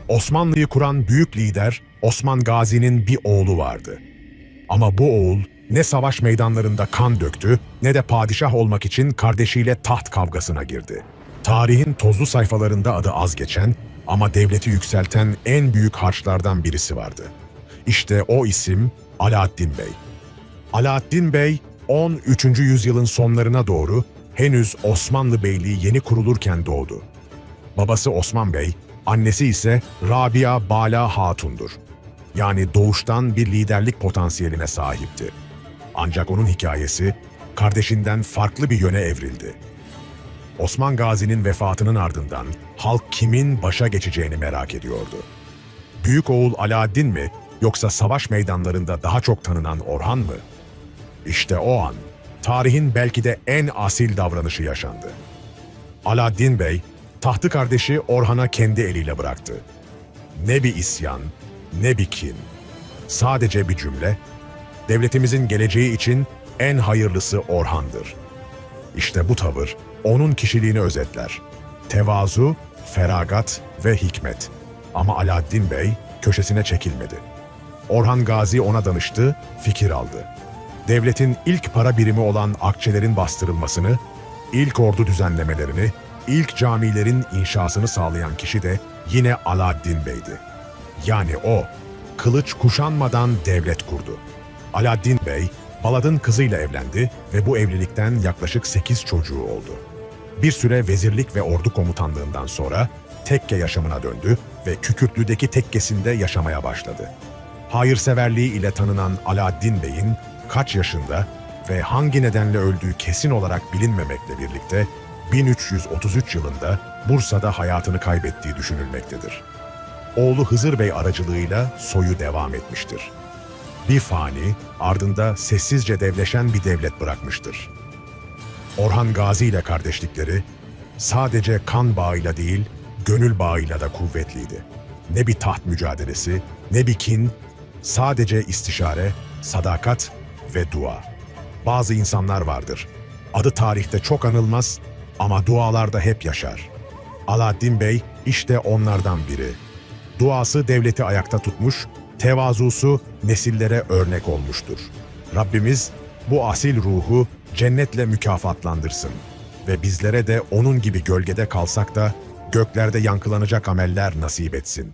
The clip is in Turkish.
Osmanlı'yı kuran büyük lider Osman Gazi'nin bir oğlu vardı. Ama bu oğul ne savaş meydanlarında kan döktü ne de padişah olmak için kardeşiyle taht kavgasına girdi. Tarihin tozlu sayfalarında adı az geçen ama devleti yükselten en büyük harçlardan birisi vardı. İşte o isim Alaaddin Bey. Alaaddin Bey 13. yüzyılın sonlarına doğru henüz Osmanlı Beyliği yeni kurulurken doğdu. Babası Osman Bey, annesi ise Rabia Bala Hatun'dur. Yani doğuştan bir liderlik potansiyeline sahipti. Ancak onun hikayesi kardeşinden farklı bir yöne evrildi. Osman Gazi'nin vefatının ardından halk kimin başa geçeceğini merak ediyordu. Büyük oğul Alaaddin mi yoksa savaş meydanlarında daha çok tanınan Orhan mı? İşte o an tarihin belki de en asil davranışı yaşandı. Alaaddin Bey tahtı kardeşi Orhan'a kendi eliyle bıraktı. Ne bir isyan, ne bir kin. Sadece bir cümle, devletimizin geleceği için en hayırlısı Orhan'dır. İşte bu tavır onun kişiliğini özetler. Tevazu, feragat ve hikmet. Ama Alaaddin Bey köşesine çekilmedi. Orhan Gazi ona danıştı, fikir aldı. Devletin ilk para birimi olan akçelerin bastırılmasını, ilk ordu düzenlemelerini, ilk camilerin inşasını sağlayan kişi de yine Alaaddin Bey'di. Yani o, kılıç kuşanmadan devlet kurdu. Alaaddin Bey, Balad'ın kızıyla evlendi ve bu evlilikten yaklaşık 8 çocuğu oldu. Bir süre vezirlik ve ordu komutanlığından sonra tekke yaşamına döndü ve Kükürtlü'deki tekkesinde yaşamaya başladı. Hayırseverliği ile tanınan Alaaddin Bey'in kaç yaşında ve hangi nedenle öldüğü kesin olarak bilinmemekle birlikte 1333 yılında Bursa'da hayatını kaybettiği düşünülmektedir. Oğlu Hızır Bey aracılığıyla soyu devam etmiştir. Bir fani, ardında sessizce devleşen bir devlet bırakmıştır. Orhan Gazi ile kardeşlikleri sadece kan bağıyla değil, gönül bağıyla da kuvvetliydi. Ne bir taht mücadelesi, ne bir kin, sadece istişare, sadakat ve dua. Bazı insanlar vardır, adı tarihte çok anılmaz ama dualarda hep yaşar. Alaaddin Bey işte onlardan biri. Duası devleti ayakta tutmuş, tevazusu nesillere örnek olmuştur. Rabbimiz bu asil ruhu cennetle mükafatlandırsın ve bizlere de onun gibi gölgede kalsak da göklerde yankılanacak ameller nasip etsin.